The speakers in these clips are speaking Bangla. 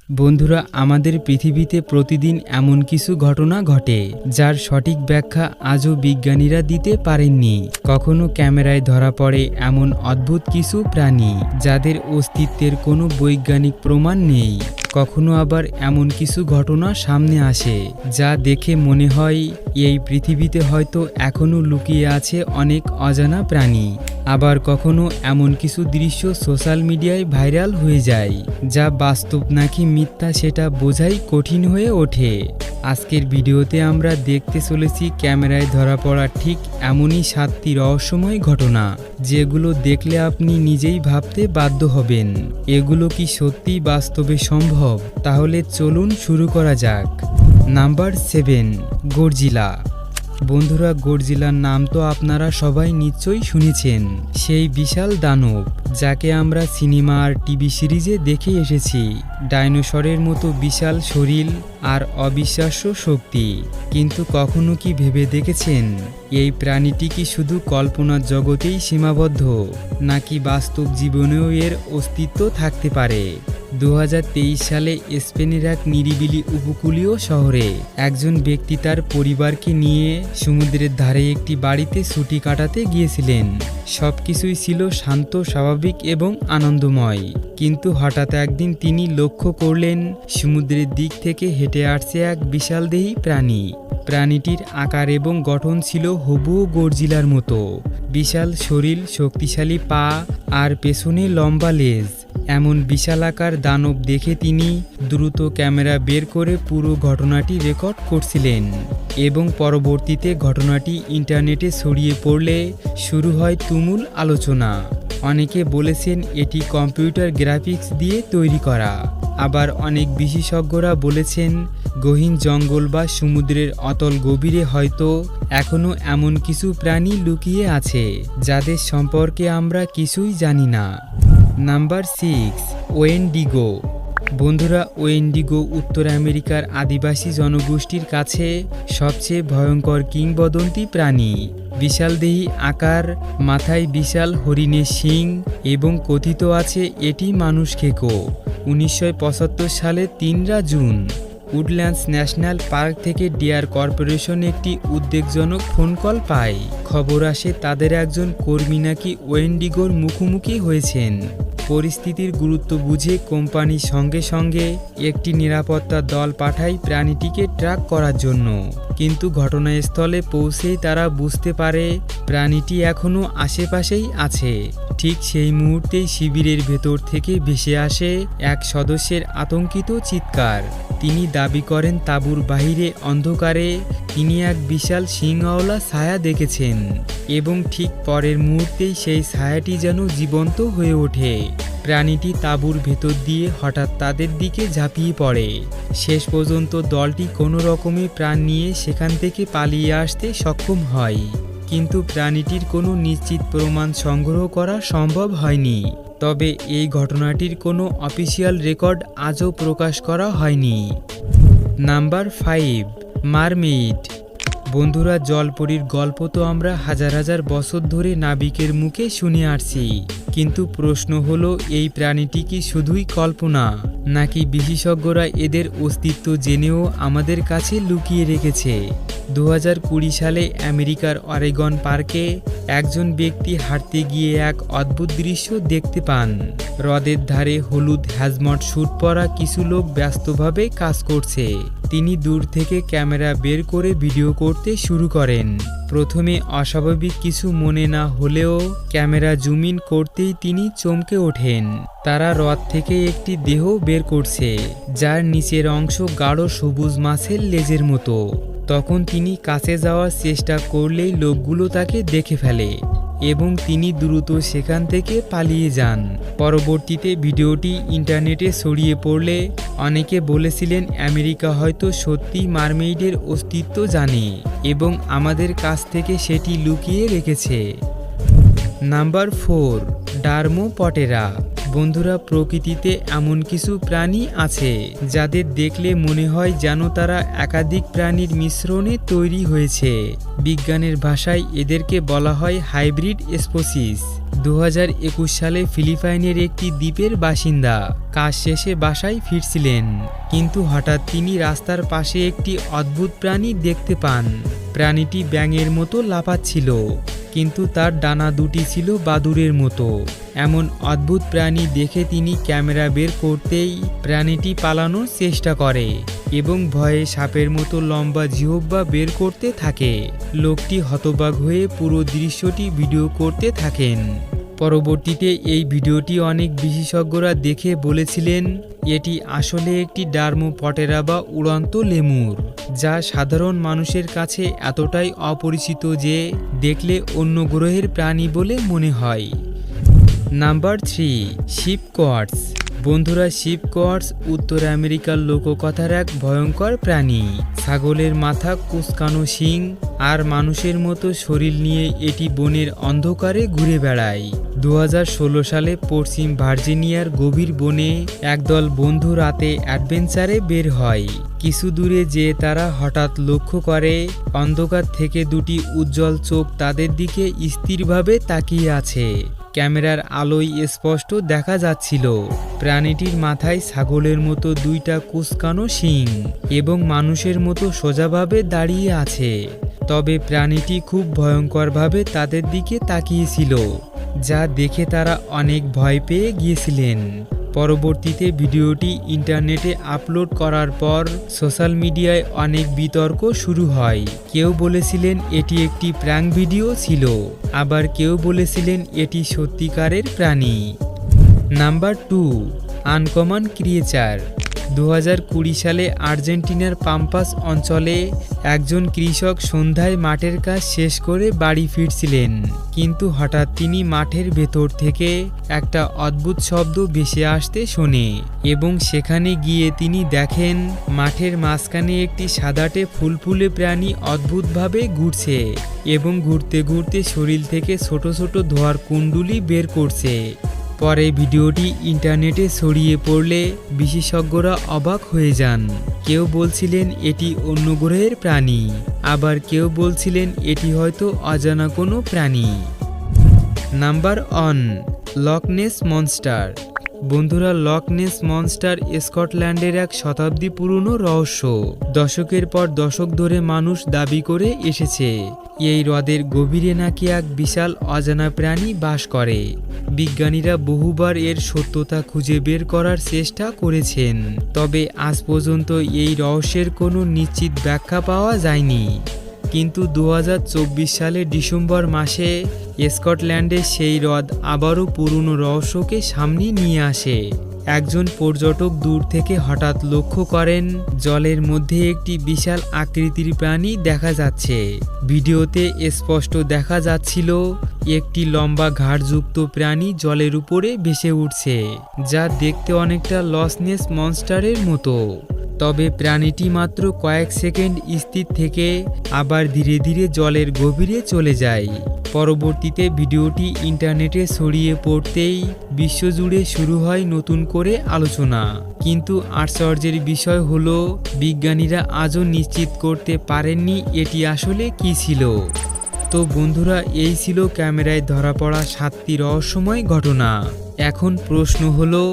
বন্ধুরা, আমাদের পৃথিবীতে প্রতিদিন এমন কিছু ঘটনা ঘটে যার সঠিক ব্যাখ্যা আজও বিজ্ঞানীরা দিতে পারেননি। কখনো ক্যামেরায় ধরা পড়ে এমন অদ্ভুত কিছু প্রাণী যাদের অস্তিত্বের কোনো বৈজ্ঞানিক প্রমাণ নেই। কখনো আবার এমন কিছু ঘটনা সামনে আসে যা দেখে মনে হয় এই পৃথিবীতে হয়তো এখনও লুকিয়ে আছে অনেক অজানা প্রাণী। আবার কখনো এমন কিছু দৃশ্য সোশ্যাল মিডিয়ায় ভাইরাল হয়ে যায় যা বাস্তব নাকি মিথ্যা সেটা বোঝাই কঠিন হয়ে ওঠে। আজকের ভিডিওতে আমরা দেখতে চলেছি ক্যামেরায় ধরা পড়া ঠিক এমনই 7টি রহস্যময় ঘটনা যেগুলো দেখলে আপনি নিজেই ভাবতে বাধ্য হবেন, এগুলো কি সত্যি বাস্তবে সম্ভব? তাহলে চলুন শুরু করা যাক। Number 7, Godzilla. বন্ধুরা, গডজিলার নাম তো আপনারা সবাই নিশ্চয়ই শুনেছেন। সেই বিশাল দানব যাকে আমরা সিনেমা আর টিভি সিরিজে দেখে এসেছি। ডাইনোসরের মতো বিশাল শরীর আর অবিশ্বাস্য শক্তি। কিন্তু কখনো কি ভেবে দেখেছেন এই প্রাণীটি কি শুধু কল্পনার জগতেই সীমাবদ্ধ, নাকি বাস্তব জীবনেও এর অস্তিত্ব থাকতে পারে? 2023 সালে স্পেনের এক নিরিবিলি উপকূলীয় শহরে একজন ব্যক্তি তার পরিবারকে নিয়ে সমুদ্রের ধারে একটি বাড়িতে ছুটি কাটাতে গিয়েছিলেন। সবকিছুই ছিল শান্ত, স্বাভাবিক এবং আনন্দময়। কিন্তু হঠাৎ একদিন তিনি লক্ষ্য করলেন সমুদ্রের দিক থেকে হেঁটে আসছে এক বিশালদেহী প্রাণী। প্রাণীটির আকার এবং গঠন ছিল হুবহু গডজিলার মতো। বিশাল শরীর, শক্তিশালী পা আর পেছনে লম্বা লেজ। এমন বিশালাকার দানব দেখে তিনি দ্রুত ক্যামেরা বের করে পুরো ঘটনাটি রেকর্ড করছিলেন এবং পরবর্তীতে ঘটনাটি ইন্টারনেটে ছড়িয়ে পড়লে শুরু হয় তুমুল আলোচনা। অনেকে বলেছেন এটি কম্পিউটার গ্রাফিক্স দিয়ে তৈরি করা। আবার অনেক বিশেষজ্ঞরা বলেছেন গহীন জঙ্গল বা সমুদ্রের অতল গভীরে হয়তো এখনও এমন কিছু প্রাণী লুকিয়ে আছে যাদের সম্পর্কে আমরা কিছুই জানি না। Number 6, Wendigo. বন্ধুরা, ওয়েন্ডিগো উত্তর আমেরিকার আদিবাসী জনগোষ্ঠীর কাছে সবচেয়ে ভয়ঙ্কর কিংবদন্তি প্রাণী। বিশালদেহী আকার, মাথায় বিশাল হরিণের শিং এবং কথিত আছে এটি মানুষ খেকো। 1975 সালের 3 জুন উডল্যান্ডস ন্যাশনাল পার্ক থেকে ডিয়ার কর্পোরেশন একটি উদ্বেগজনক ফোন কল পায়। খবর আসে তাদের একজন কর্মী নাকি ওয়েন্ডিগোর মুখোমুখি হয়েছেন। পরিস্থিতির গুরুত্ব বুঝে কোম্পানি সঙ্গে সঙ্গে একটি নিরাপত্তা দল পাঠায় প্রাণীটিকে ট্র্যাক করার জন্য। কিন্তু ঘটনাস্থলে পৌঁছেই তারা বুঝতে পারে প্রাণীটি এখনও আশেপাশেই আছে। ঠিক সেই মুহূর্তেই শিবিরের ভেতর থেকে ভেসে আসে এক সদস্যের আতঙ্কিত চিৎকার। তিনি দাবি করেন তাঁবুর বাহিরে অন্ধকারে তিনি এক বিশাল শিংওয়ালা ছায়া দেখেছেন এবং ঠিক পরের মুহূর্তেই সেই ছায়াটি যেন জীবন্ত হয়ে ওঠে। প্রাণীটি তাঁবুর ভেতর দিয়ে হঠাৎ তাদের দিকে ঝাঁপিয়ে পড়ে। শেষ পর্যন্ত দলটি কোনো রকমে প্রাণ নিয়ে সেখান থেকে পালিয়ে আসতে সক্ষম হয়, কিন্তু প্রাণীটির কোনো নিশ্চিত প্রমাণ সংগ্রহ করা সম্ভব হয়নি। তবে এই ঘটনাটির কোনো অফিসিয়াল রেকর্ড আজও প্রকাশ করা হয়নি। Number 5, mermaid. বন্ধুরা, জলপরীর গল্প তো আমরা হাজার হাজার বছর ধরে নাবিকের মুখে শুনে আসছি, কিন্তু প্রশ্ন হলো এই প্রাণীটি কি শুধুই কল্পনা, নাকি বিশেষজ্ঞরা এদের অস্তিত্ব জেনেও আমাদের কাছে লুকিয়ে রেখেছে? 2020 সালে আমেরিকার অরেগন পার্কে একজন ব্যক্তি হাঁটতে গিয়ে এক অদ্ভুত দৃশ্য দেখতে পান। হ্রদের ধারে হলুদ হ্যাজমট স্যুট পরা কিছু লোক ব্যস্তভাবে কাজ করছে। তিনি দূর থেকে ক্যামেরা বের করে ভিডিও করতে শুরু করেন। প্রথমে অস্বাভাবিক কিছু মনে না হলেও ক্যামেরা জুম ইন করতেই তিনি চমকে ওঠেন। তারা হ্রদ থেকে একটি দেহ বের করছে যার নিচের অংশ গাঢ় সবুজ মাছের লেজের মতো। তখন তিনি কাছে যাওয়ার চেষ্টা করলেই লোকগুলো তাকে দেখে ফেলে এবং তিনি দ্রুত সেখান থেকে পালিয়ে যান। পরবর্তীতে ভিডিওটি ইন্টারনেটে ছড়িয়ে পড়লে অনেকে বলেছিলেন আমেরিকা হয়তো সত্যি মারমেইডের অস্তিত্ব জানে এবং আমাদের কাছ থেকে সেটি লুকিয়ে রেখেছে। নাম্বার 4, ডার্মোপটেরা। বন্ধুরা, প্রকৃতিতে এমন কিছু প্রাণী আছে যাদের দেখলে মনে হয় যেন তারা একাধিক প্রাণীর মিশ্রণে তৈরি হয়েছে। বিজ্ঞানের ভাষায় এদেরকে বলা হয় হাইব্রিড স্পিসিস। 2021 সালে ফিলিপাইনের একটি দ্বীপের বাসিন্দা কাজ শেষে বাসায় ফিরছিলেন, কিন্তু হঠাৎ তিনি রাস্তার পাশে একটি অদ্ভুত প্রাণী দেখতে পান। প্রাণীটি ব্যাঙের মতো লাফাচ্ছিল, কিন্তু তার ডানা দুটি ছিল বাদুড়ের মতো। এমন অদ্ভুত প্রাণী দেখে তিনি ক্যামেরা বের করতেই প্রাণীটি পালানোর চেষ্টা করে এবং ভয়ে সাপের মতো লম্বা জিহ্বা বের করতে থাকে। লোকটি হতবাক হয়ে পুরো দৃশ্যটি ভিডিও করতে থাকেন। পরবর্তীতে এই ভিডিওটি অনেক বিশেষজ্ঞরা দেখে বলেছিলেন এটি আসলে একটি ডার্মোপটেরা বা উড়ন্ত লেমুর, যা সাধারণ মানুষের কাছে এতটাই অপরিচিত যে দেখলে অন্য গ্রহের প্রাণী বলে মনে হয়। Number 3, sheepsquatch. বন্ধুরা, শিপ কোয়ার্টস উত্তর আমেরিকার লোককথার এক ভয়ঙ্কর প্রাণী। ছাগলের মাথা, কুঁচকানো শিং আর মানুষের মতো শরীর নিয়ে এটি বনের অন্ধকারে ঘুরে বেড়ায়। 2016 সালে পশ্চিম ভার্জিনিয়ার গভীর বনে একদল বন্ধু রাতে অ্যাডভেঞ্চারে বের হয়। কিছু দূরে যেয়ে তারা হঠাৎ লক্ষ্য করে অন্ধকার থেকে দুটি উজ্জ্বল চোখ তাদের দিকে স্থিরভাবে তাকিয়ে আছে। ক্যামেরার আলোয় স্পষ্ট দেখা যাচ্ছিল প্রাণীটির মাথায় ছাগলের মতো দুইটা কুঁচকানো শিং এবং মানুষের মতো সোজাভাবে দাঁড়িয়ে আছে। তবে প্রাণীটি খুব ভয়ঙ্করভাবে তাদের দিকে তাকিয়েছিল, যা দেখে তারা অনেক ভয় পেয়ে গিয়েছিলেন। পরবর্তীতে ভিডিওটি ইন্টারনেটে আপলোড করার পর সোশ্যাল মিডিয়ায় অনেক বিতর্ক শুরু হয়। কেউ বলেছিলেন এটি একটি প্র্যাঙ্ক ভিডিও ছিল, আবার কেউ বলেছিলেন এটি সত্যিকারের প্রাণী। Number 2, uncommon creature. 2020 সালে আর্জেন্টিনার পাম্পাস অঞ্চলে একজন কৃষক সন্ধ্যায় মাঠের কাজ শেষ করে বাড়ি ফিরছিলেন, কিন্তু হঠাৎ তিনি মাঠের ভেতর থেকে একটা অদ্ভুত শব্দ ভেসে আসতে শোনে এবং সেখানে গিয়ে তিনি দেখেন মাঠের মাঝখানে একটি সাদাটে ফুলফুলে প্রাণী অদ্ভুতভাবে ঘুরছে এবং ঘুরতে ঘুরতে শরীর থেকে ছোট ছোট ধোঁয়ার কুণ্ডুলি বের করছে। পরে ভিডিওটি ইন্টারনেটে ছড়িয়ে পড়লে বিশেষজ্ঞরা অবাক হয়ে যান। কেউ বলছিলেন এটি অন্য গ্রহের প্রাণী, আবার কেউ বলছিলেন এটি হয়তো অজানা কোনো প্রাণী। Number 1, Loch Ness Monster. বন্ধুরা, লক নেস মনস্টার স্কটল্যান্ডের এক শতাব্দী পুরনো রহস্য। দশকের পর দশক ধরে মানুষ দাবি করে এসেছে এই হ্রদের গভীরে নাকি এক বিশাল অজানা প্রাণী বাস করে। বিজ্ঞানীরা বহুবার এর সত্যতা খুঁজে বের করার চেষ্টা করেছেন, তবে আজ পর্যন্ত এই রহস্যের কোনো নিশ্চিত ব্যাখ্যা পাওয়া যায়নি। কিন্তু 2024 সালের ডিসেম্বর মাসে স্কটল্যান্ডের সেই হ্রদ আবারও পুরনো রহস্যকে সামনে নিয়ে আসে। একজন পর্যটক দূর থেকে হঠাৎ লক্ষ্য করেন জলের মধ্যে একটি বিশাল আকৃতির প্রাণী দেখা যাচ্ছে। ভিডিওতে স্পষ্ট দেখা যাচ্ছিল একটি লম্বা ঘাড়যুক্ত প্রাণী জলের উপরে ভেসে উঠছে, যা দেখতে অনেকটা লক নেস মনস্টারের মতো। তবে প্রাণীটি মাত্র কয়েক সেকেন্ড স্থির থেকে আবার ধীরে ধীরে জলের গভীরে চলে যায়। পরবর্তীতে ভিডিওটি ইন্টারনেটে ছড়িয়ে পড়তেই বিশ্বজুড়ে শুরু হয় নতুন করে আলোচনা। কিন্তু আশ্চর্যের বিষয় হলো বিজ্ঞানীরা আজও নিশ্চিত করতে পারেননি এটি আসলে কী ছিল। তো বন্ধুরা, এই ছিল ক্যামেরায় ধরা পড়া 7টি রহস্যময় ঘটনা। এখন প্রশ্ন হলো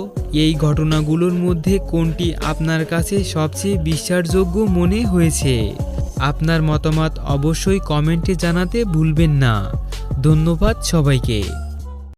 এই ঘটনাগুলোর মধ্যে কোনটি আপনার কাছে সবচেয়ে বিশ্বাসযোগ্য মনে হয়েছে? আপনার মতামত অবশ্যই কমেন্টে জানাতে ভুলবেন না। ধন্যবাদ সবাইকে।